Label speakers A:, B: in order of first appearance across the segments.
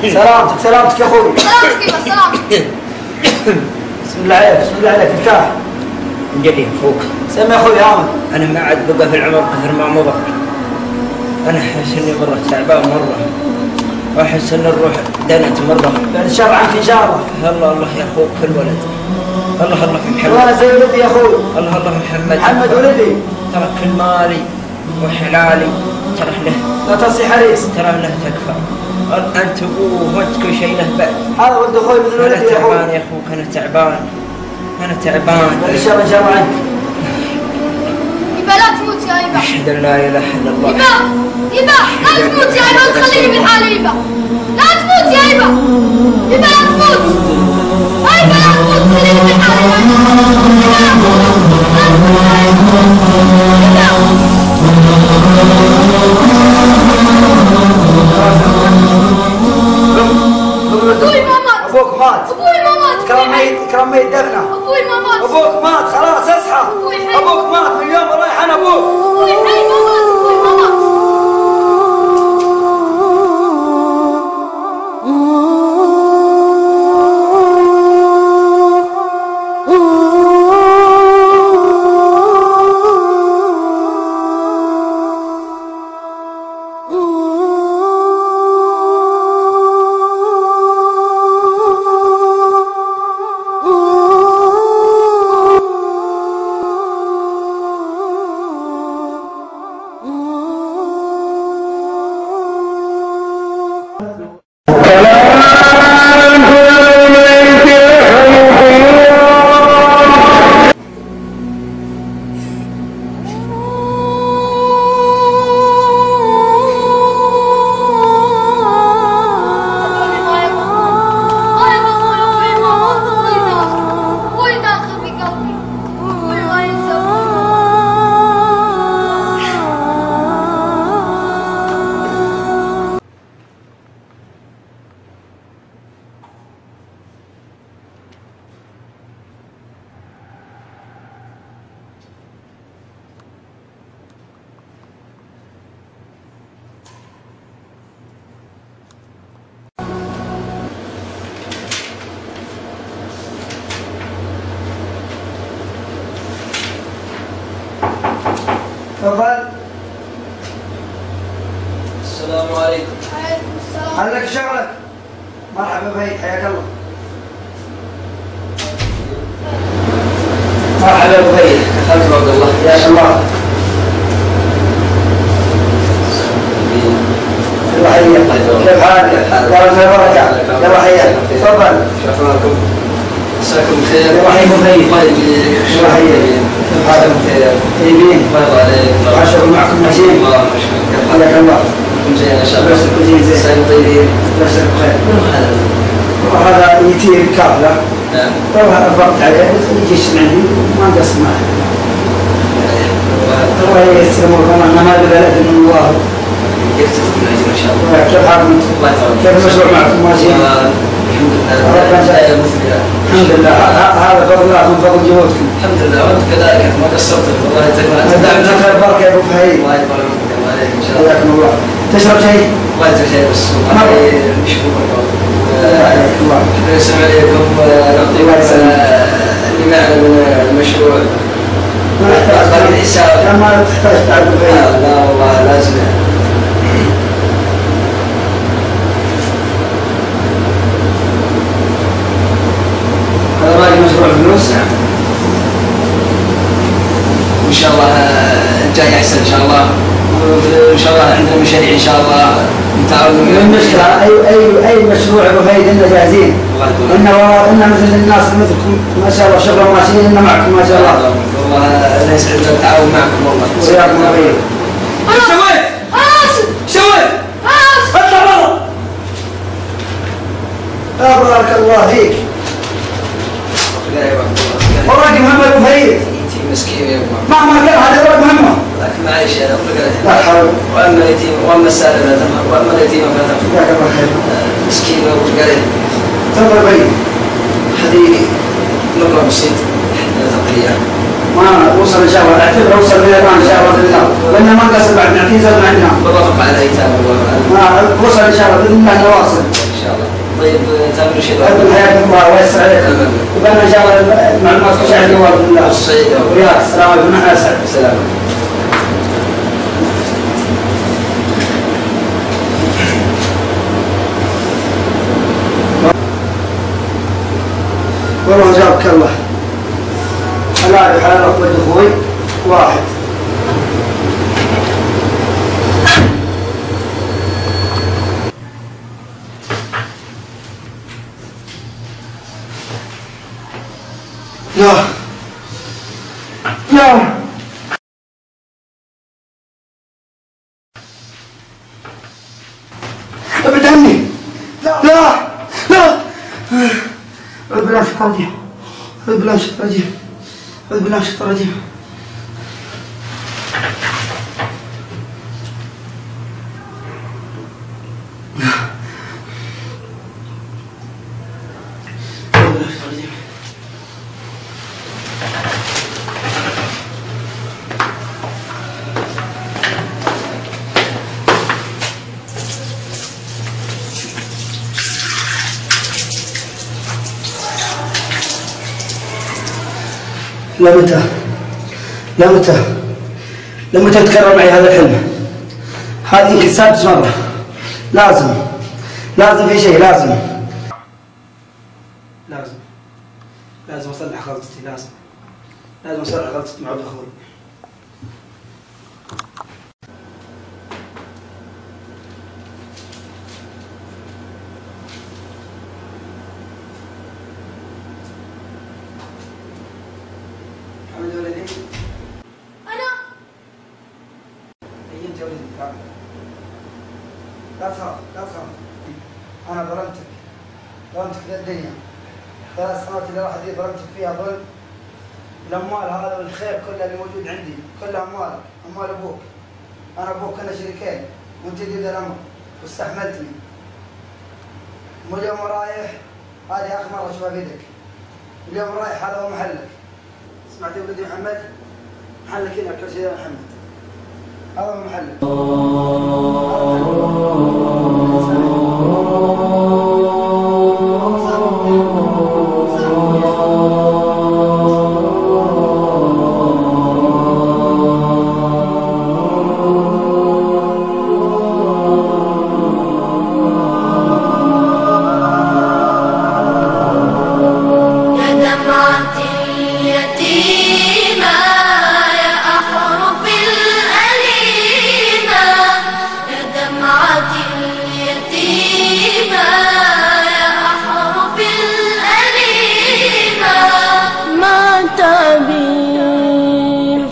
A: سلامتك سلامتك يا اخوي.
B: سلامتك يبا سلامتك.
A: بسم الله عليك بسم الله عليك ارتاح.
C: جلي اخوك.
A: سمي يا اخوي عامر.
C: انا ما عاد بقى في العمر كثر ما مضى. انا احس اني مره تعبان مره. واحس ان الروح دنت مره.
A: بعد الشر عنك ان شاء الله.
C: الله الله يا اخوك الولد. الله الله في محمد.
A: وانا زي ولدي يا اخوي.
C: الله الله في محمد.
A: محمد ولدي.
C: ترى كل مالي وحلالي ترى له.
A: لا تصي حريص.
C: ترى له تكفى. انت ابوه وانت كل شيء له بعد.
A: هذا ولد اخوي مثل ولدي يا اخوي.
C: انا تعبان يا اخوك انا تعبان. انا تعبان.
A: بعد الشر ان شاء الله عنك.
B: يبا لا تموت يا يبا.
C: اشهد ان لا اله الا الله.
B: يبا يبا لا تموت يا يبا وتخليني بحالي يبا. لا تموت يا يبا. يبا لا تموت. يبا لا تموت خليني بحالي يا يبا. يبا لا تموت. لا تموت يا يبا. ابوي ما مات.
A: ابوك مات.
B: ابوي ما مات.
A: كرم ميت دفنه.
B: ابوي ما مات.
A: ابوك مات خلاص اصحى. ابوك مات من يوم رايح انا ابوك.
B: ابوي حي ما مات. ابوي ما مات.
A: تفضل.
D: السلام عليكم.
B: وعليكم السلام.
A: خليك شغلك. مرحبا بك حياك الله. مرحبا بك.
D: خالد عبد الله.
A: حياك الله. يلا حياك. كيف حالك؟ يلا خير بركة. يلا حياك. تفضل.
D: شكراكم. مساكم بخير.
A: يلا حياك بخير.
D: الله يجزيك.
A: يلا حياك. كيف حالك؟
D: بخير.
A: طيبين.
D: الله يرضى عليك.
A: عاشوا معكم ماشيين.
D: الله يشكرك.
A: حياك الله.
D: كلكم زين ان شاء الله.
A: بس كلكم زين.
D: سايم طيبين.
A: بس بخير.
D: هذا.
A: وهذا يتيم كافله.
D: نعم.
A: والله أفرقت عليه بس يجي يسمع عندي وما نقسم معه. الله يسلمك والله ما بذلك من الله.
D: كيف تكون الاجر ان شاء الله؟
A: كيف حالكم؟
D: الله يطول.
A: كيف المشروع معكم ماشي؟
D: الحمد لله.
A: الحمد لله هذا فضل الله من فضل جهودكم.
D: الحمد لله وانت كذلك ما قصرت والله
A: انت دعمنا خير بركه يا ابو فهيد.
D: الله يطول عمرك الله عليك ان شاء الله.
A: حياكم الله. تشرب شيء؟
D: الله يجزاك خير بس نشوفك
A: الله.
D: نسمع عليكم نعطيكم اللي معنا من المشروع.
A: ما تحتاج
D: الحساب.
A: ما تحتاج تعرف
D: لا والله لازم.
A: هذا باقي مشروع فلوس؟
D: نعم. وان شاء الله الجاي احسن ان شاء الله. وان شاء الله عندنا مشاريع ان شاء الله نتعاون.
A: المشكلة أي مشروع أبو فهيد إننا جاهزين. إن مثل الناس مثلكم ما شاء الله شغلهم ماشيين إن معكم ما شاء الله.
D: والله أنا يسعدنا التعاون معكم والله.
A: وياكم الله خير.
B: ايش
A: سويت؟
B: ايش
A: سويت؟ اطلع برا. بارك الله فيك. وراك محمد أبو فهيد.
D: مسكين يا ابو
A: مهما كان هذا وراك مهمة.
D: لكن معلش انا
A: لا حول.
D: واما اليتيم واما السالم لا تنهر واما اليتيم فلا تنهر.
A: جزاك الله خير.
D: مسكين وابو قريب.
A: تفضل بي.
D: هذه مره بسيط تقريبا.
A: ما وصل ان شاء الله اعتبر وصل بالله ان شاء الله بالله لان ما قصر بعد نعطيه زاد عندنا.
D: بالرفق على الايتام
A: ما وصل ان شاء الله باذن الله نواصل.
D: ان شاء طيب تامر شيء
A: أقول حياكم الله ويسر عليكم. وبنا إن شاء الله المعلومات كل شيء عندي والرياض. السلام عليكم. نحن أسعد.
D: السلام.
A: والله جابك الله. اللاعب حلال أخوي أخوي واحد. لا لا ابعد عني. لا لا لا أعوذ بالله من الشيطان الرجيم. أعوذ بالله من الشيطان الرجيم. أعوذ بالله من الشيطان الرجيم. لمتى لمتى لمتى تكرر معي هذا الحلم؟ هذه يمكن سادس مرة. لازم في شيء. لازم أصلح غلطتي. لازم أصلح غلطتي مع أخوي. حمد ولدي.
B: أنا
A: أنت يا ولدي. لا تخاف. أنا ظلمتك في الدنيا 3 سنوات اللي راحت دي ظلمتك فيها ظلم. الأموال هذا والخير كله اللي موجود عندي كلها أموالك، أموال أبوك. أنا أبوك كنا شريكين وأنت جديد الأمر واستحملتني. واليوم رايح هذه آخر مرة أشوفها بيدك. اليوم رايح هذا هو محلك. سمعت يا ولدي محمد؟ محلك هنا كل شيء يا محمد. هذا هو محلك.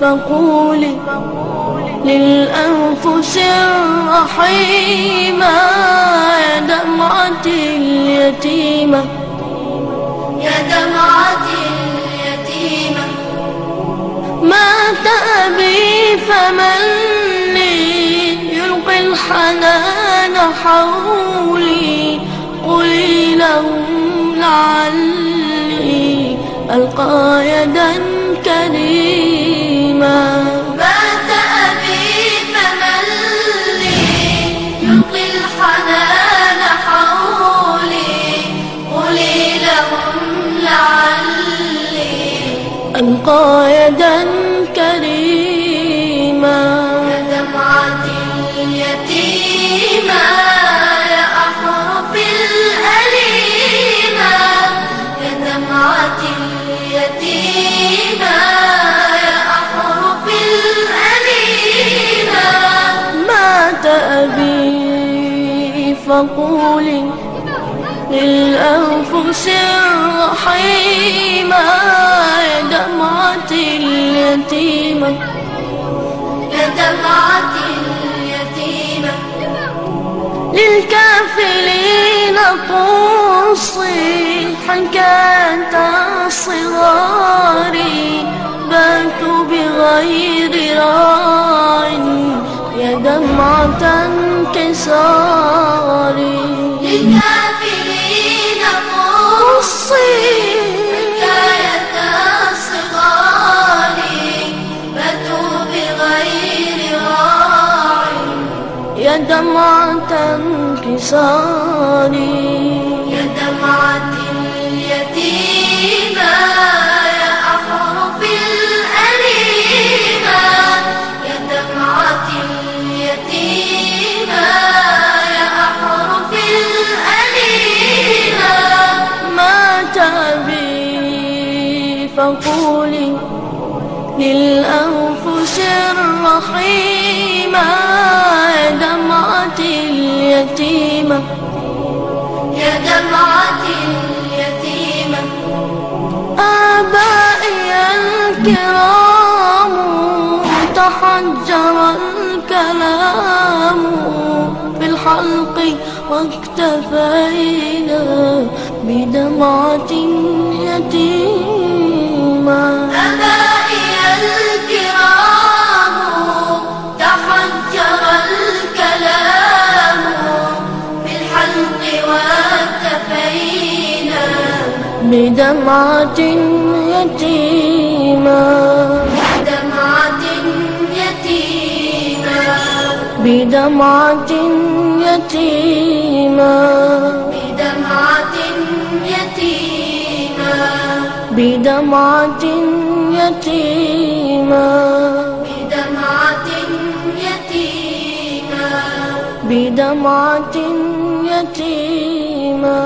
E: فقولي للأنفس الرحيمة يا دمعة اليتيمة
B: يا دمعة اليتيمة
E: مات أبي فمن لي يلقي الحنان حولي قولي لهم لعلي ألقى يدا كريما
B: مات أبي فمن لي يلقي الحنان حولي قولي لهم لعلي
E: ألقى يدا كريما
B: يا دمعة اليتيمة يا أحرف الأليمة يا دمعة اليتيمة يا أحرف الأليمة
E: مات أبي فقولي للأنفس الرحيمة يا دمعة اليتيمة
B: يا دمعة اليتيمة
E: للكافلين قصي حكاية الصغار باتوا بغير راع يا دمعة انكساري
B: للكافرين
E: قصي
B: حكاية الصغار باتوا بغير راع
E: يا دمعة انكساري
B: يا
E: يا دمعة اليتيمة يا أحرف الأليمة يا دمعة اليتيمة يا أحرف الأليمة مات أبي فقولي للأنفس الرحيمة يا دمعة اليتيمة يا دمعة اليتيمة آبائي الكرام تحجر الكلام في الحلق واكتفينا بدمعة يتيمة آبائي الكرام تحجر الكلام في الحلق واكتفينا بدمعة يتيمة بدمعة يتيمة بدمعة يتيمة بدمعة يتيمة بدمعة يتيمة بدمعة يتيمة بدمعة يتيمة